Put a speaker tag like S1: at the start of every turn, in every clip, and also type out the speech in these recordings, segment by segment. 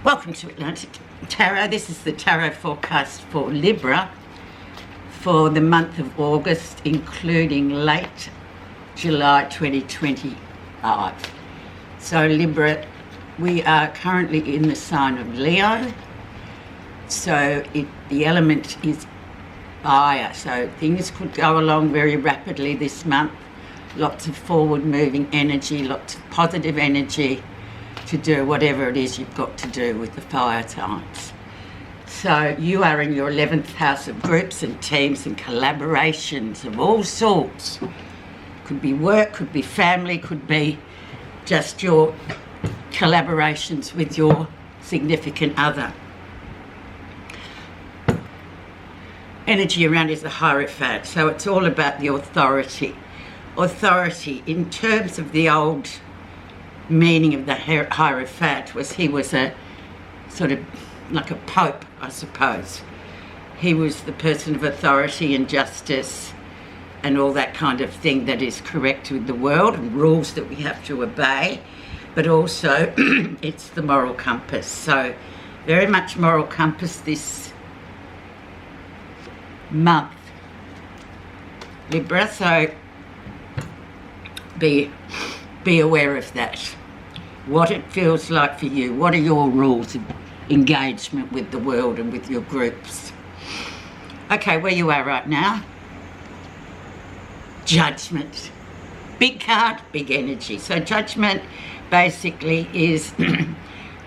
S1: Welcome to Atlantic Tarot. This is the tarot forecast for Libra for the month of August, including late July 2025. So Libra, we are currently in the sign of Leo. So the element is fire. So things could go along very rapidly this month. Lots of forward moving energy, lots of positive energy to do whatever it is you've got to do with the fire signs. So you are in your 11th house of groups and teams and collaborations of all sorts. Could be work, could be family, could be just your collaborations with your significant other. Energy around is the Hierophant, so it's all about the authority. Authority in terms of the old meaning of the Hierophant was he was a sort of like a pope, I suppose. He was the person of authority and justice and all that kind of thing that is correct with the world and rules that we have to obey, but also it's the moral compass. So very much moral compass this month, Libra, so be aware of that. What it feels like for you. What are your rules of engagement with the world and with your groups? Okay, where you are right now. Judgment. Big card, big energy. So judgment basically is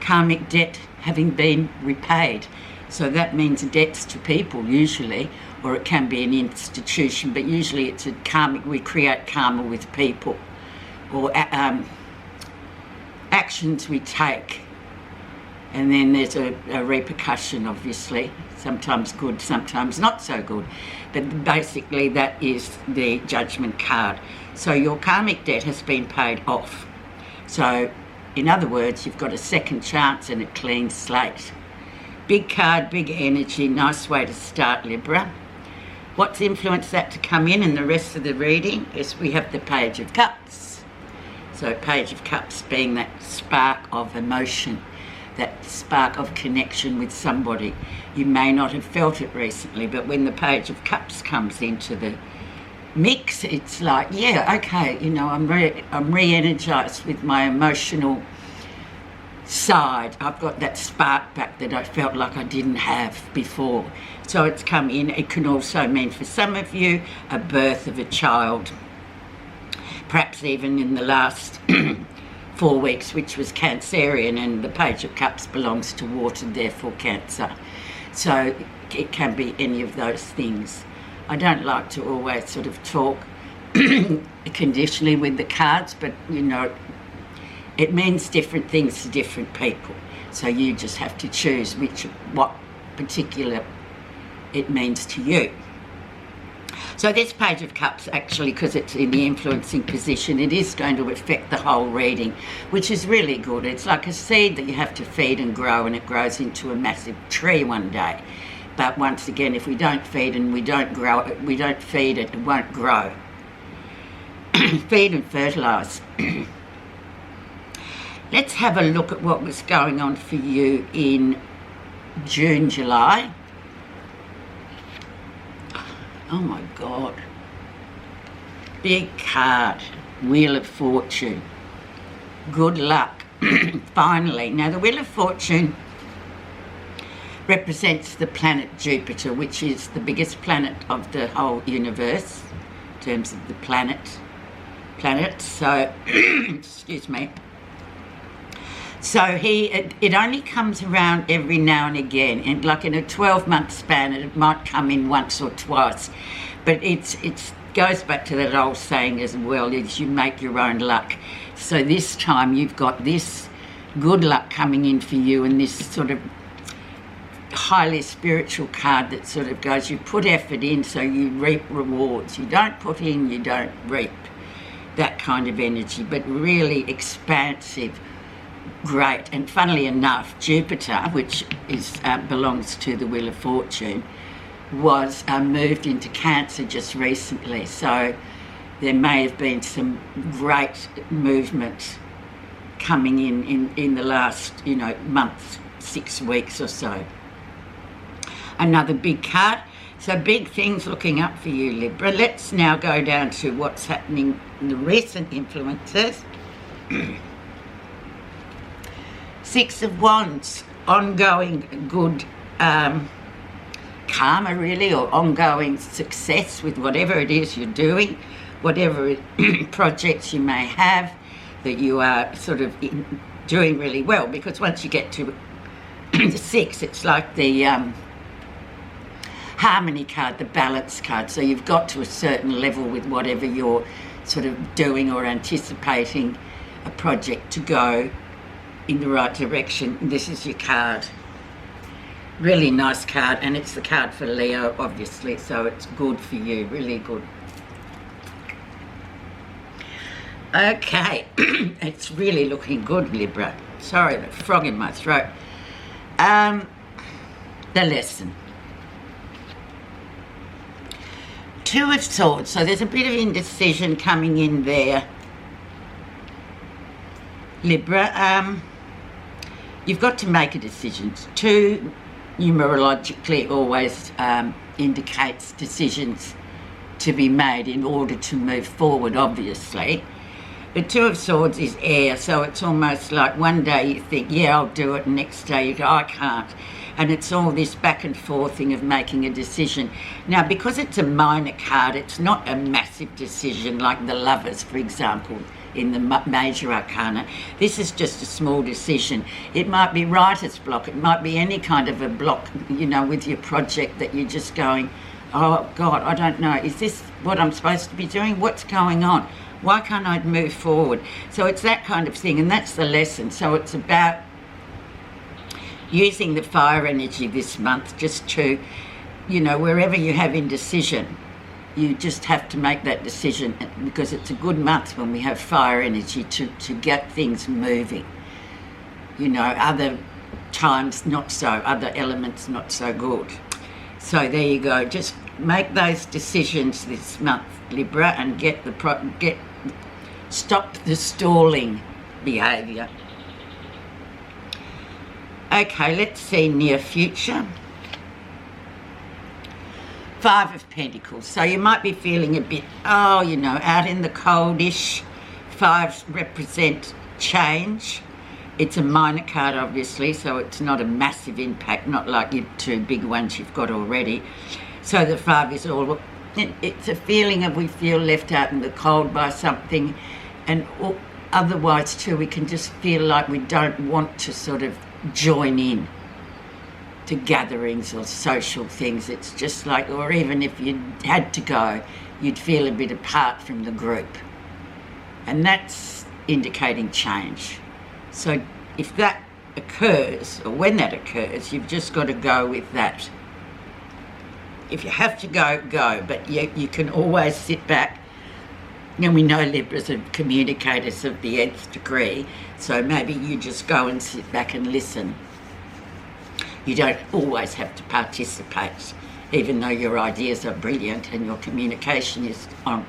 S1: karmic debt having been repaid. So that means debts to people usually, or it can be an institution, but usually it's a karmic, we create karma with people, or actions we take, and then there's a repercussion, obviously, sometimes good, sometimes not so good, but basically that is the judgment card. So your karmic debt has been paid off. So in other words, you've got a second chance and a clean slate. Big card, big energy, nice way to start, Libra. What's influenced that to come in the rest of the reading is we have the Page of Cups. So Page of Cups being that spark of emotion, that spark of connection with somebody. You may not have felt it recently, but when the Page of Cups comes into the mix, it's like, yeah, okay, you know, I'm re-energized with my emotional side. I've got that spark back that I felt like I didn't have before. So it's come in. It can also mean for some of you a birth of a child, perhaps even in the last 4 weeks, which was Cancerian, and the Page of Cups belongs to water, therefore Cancer. So it can be any of those things. I don't like to always sort of talk conditionally with the cards, but you know, it means different things to different people. So you just have to choose what particular it means to you. So this Page of Cups, actually, because it's in the influencing position, it is going to affect the whole reading, which is really good. It's like a seed that you have to feed and grow, and it grows into a massive tree one day. But once again, if we don't feed and we don't grow it, we don't feed it, it won't grow. Feed and fertilise. Let's have a look at what was going on for you in June, July. Oh my God. Big card. Wheel of Fortune. Good luck. Finally. Now the Wheel of Fortune represents the planet Jupiter, which is the biggest planet of the whole universe in terms of the planets. So, excuse me. So it only comes around every now and again, and like in a 12-month span, it might come in once or twice. But it goes back to that old saying as well, is you make your own luck. So this time you've got this good luck coming in for you, and this sort of highly spiritual card that sort of goes, you put effort in, so you reap rewards. You don't put in, you don't reap. That kind of energy, but really expansive. Great. And funnily enough, Jupiter, which belongs to the Wheel of Fortune, was moved into Cancer just recently. So there may have been some great movement coming in the last, months 6 weeks or so. Another big card. So big things looking up for you, Libra. Let's now go down to what's happening in the recent influences. 6 of Wands, ongoing good karma really, or ongoing success with whatever it is you're doing, whatever projects you may have that you are sort of doing really well, because once you get to the 6, it's like the harmony card, the balance card. So you've got to a certain level with whatever you're sort of doing or anticipating a project to go in the right direction. This is your card. Really nice card, and it's the card for Leo, obviously, so it's good for you, really good. Okay, it's really looking good, Libra. Sorry, the frog in my throat. The lesson. 2 of Swords, so there's a bit of indecision coming in there, Libra. You've got to make a decision. 2 numerologically always indicates decisions to be made in order to move forward, obviously. The 2 of Swords is air, so it's almost like one day you think, yeah, I'll do it, and next day you go, I can't. And it's all this back and forthing of making a decision. Now, because it's a minor card, it's not a massive decision like the Lovers, for example, in the major arcana. This is just a small decision. It might be writer's block. It might be any kind of a block, you know, with your project that you're just going, oh, God, I don't know. Is this what I'm supposed to be doing? What's going on? Why can't I move forward? So it's that kind of thing, and that's the lesson. So it's about using the fire energy this month just to, you know, wherever you have indecision, you just have to make that decision, because it's a good month when we have fire energy to get things moving. You know, other times not so, other elements not so good. So there you go. Just make those decisions this month, Libra, and stop the stalling behaviour. Okay, let's see near future. 5 of Pentacles. So you might be feeling a bit, oh, you know, out in the coldish. 5s represent change. It's a minor card, obviously, so it's not a massive impact, not like your 2 big ones you've got already. So the 5 is all, it's a feeling of we feel left out in the cold by something, and otherwise too we can just feel like we don't want to sort of join in to gatherings or social things. It's just like, or even if you had to go, you'd feel a bit apart from the group, and that's indicating change. So if that occurs, or when that occurs, you've just got to go with that. If you have to go, go, but you can always sit back. And we know Libras are communicators of the nth degree, so maybe you just go and sit back and listen. You don't always have to participate, even though your ideas are brilliant and your communication is on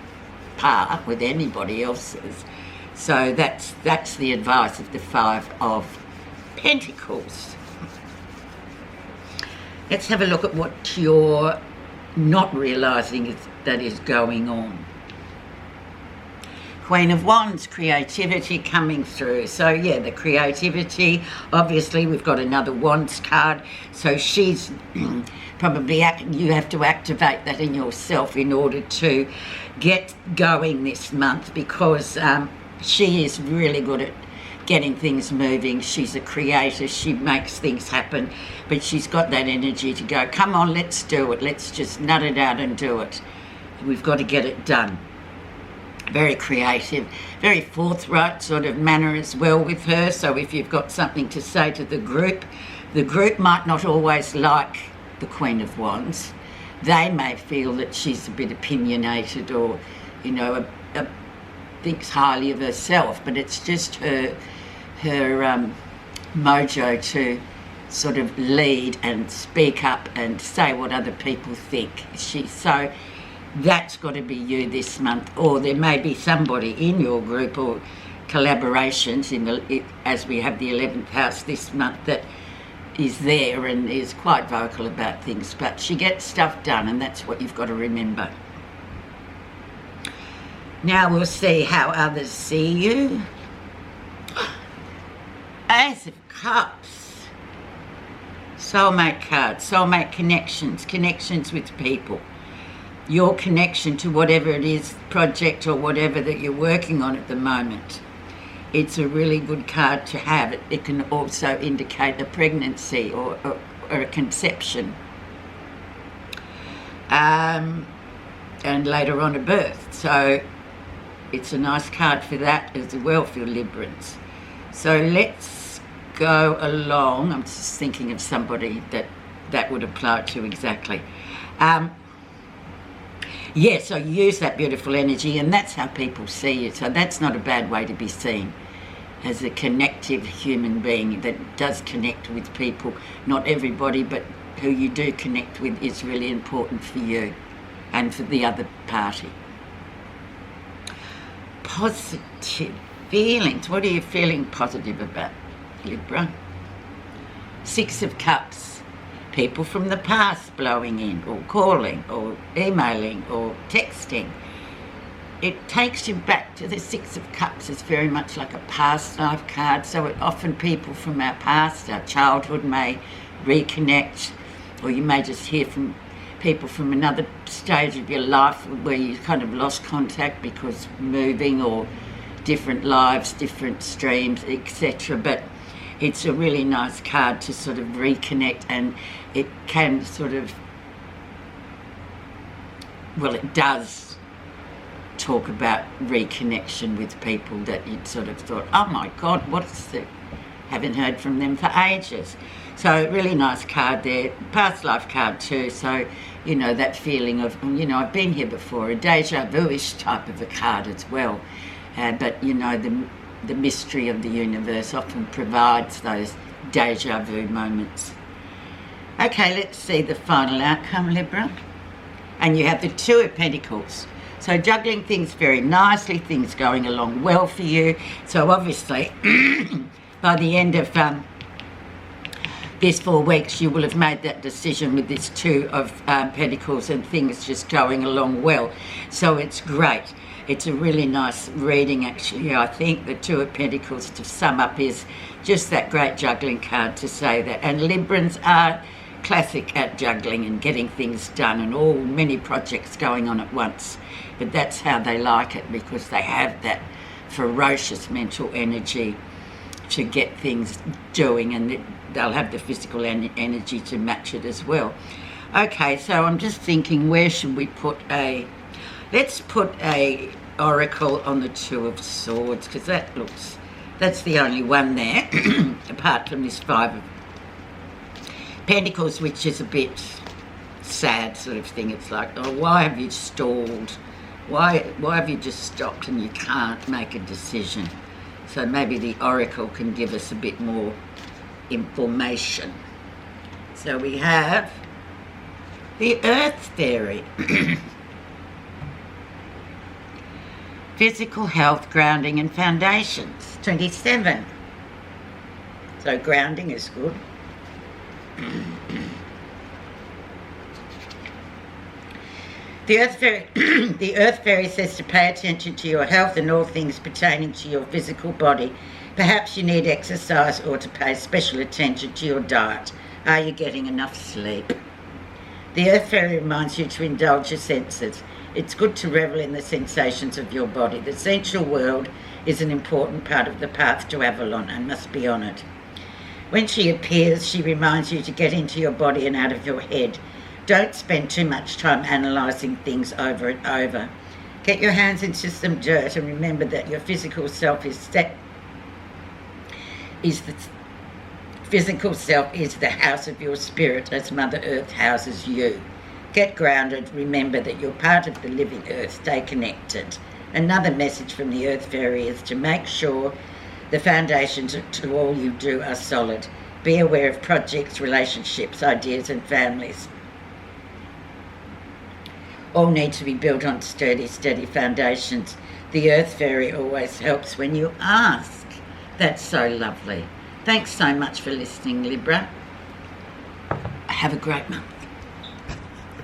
S1: par with anybody else's. So that's the advice of the 5 of Pentacles. Let's have a look at what you're not realising that is going on. Queen of Wands, creativity coming through. So yeah, the creativity, obviously we've got another Wands card, so she's probably, you have to activate that in yourself in order to get going this month, because she is really good at getting things moving. She's a creator, she makes things happen, but she's got that energy to go, come on, let's do it, let's just nut it out and do it. We've got to get it done. Very creative, very forthright sort of manner as well with her. So if you've got something to say to the group might not always like the Queen of Wands. They may feel that she's a bit opinionated, or, you know, thinks highly of herself, but it's just her mojo to sort of lead and speak up and say what other people think. So that's got to be you this month, or there may be somebody in your group or collaborations as we have the 11th house this month that is there and is quite vocal about things, but she gets stuff done, and that's what you've got to remember. Now we'll see how others see you. Ace of Cups. Soulmate card. Soulmate connections with people. Your connection to whatever it is, project or whatever that you're working on at the moment. It's a really good card to have. It can also indicate a pregnancy or a conception. And later on a birth. So it's a nice card for that as well for Librans. So let's go along. I'm just thinking of somebody that would apply to exactly. Yeah, so use that beautiful energy, and that's how people see you. So that's not a bad way to be seen, as a connective human being that does connect with people. Not everybody, but who you do connect with is really important for you and for the other party. Positive feelings. What are you feeling positive about, Libra? Six of Cups. People from the past blowing in, or calling, or emailing, or texting. It takes you back to the Six of Cups. It's very much like a past life card, so often people from our past, our childhood, may reconnect, or you may just hear from people from another stage of your life where you kind of lost contact because moving or different lives, different streams, etc. But it's a really nice card to sort of reconnect, and it can sort of, well, it does talk about reconnection with people that you'd sort of thought, oh my God, what's the, haven't heard from them for ages. So really nice card there. Past life card too, so you know that feeling of, you know, I've been here before, a deja vu-ish type of a card as well. But you know, the mystery of the universe often provides those deja vu moments. Okay, let's see the final outcome, Libra. And you have the Two of Pentacles. So juggling things very nicely, things going along well for you. So obviously, by the end of this 4 weeks, you will have made that decision with this Two of Pentacles, and things just going along well. So it's great. It's a really nice reading, actually. I think the Two of Pentacles, to sum up, is just that great juggling card to say that. And Librans are classic at juggling and getting things done, and many projects going on at once. But that's how they like it, because they have that ferocious mental energy to get things doing, and they'll have the physical energy to match it as well. Okay, so I'm just thinking, where should we put let's put a oracle on the Two of Swords, because that's the only one there, apart from this Five of Pentacles, which is a bit sad sort of thing. It's like, oh, why have you stalled? Why have you just stopped and you can't make a decision? So maybe the oracle can give us a bit more information. So we have the Earth Fairy. Physical health, grounding and foundations. 27. So grounding is good. The Earth Fairy says to pay attention to your health and all things pertaining to your physical body. Perhaps you need exercise, or to pay special attention to your diet. Are you getting enough sleep? The Earth Fairy reminds you to indulge your senses. It's good to revel in the sensations of your body. The sensual world is an important part of the path to Avalon and must be honoured. When she appears, she reminds you to get into your body and out of your head. Don't spend too much time analysing things over and over. Get your hands into some dirt and remember that your physical self is the physical self is the house of your spirit, as Mother Earth houses you. Get grounded. Remember that you're part of the living earth. Stay connected. Another message from the Earth Fairy is to make sure the foundations to all you do are solid. Be aware of projects, relationships, ideas and families. All need to be built on steady foundations. The Earth Fairy always helps when you ask. That's so lovely. Thanks so much for listening, Libra. Have a great month.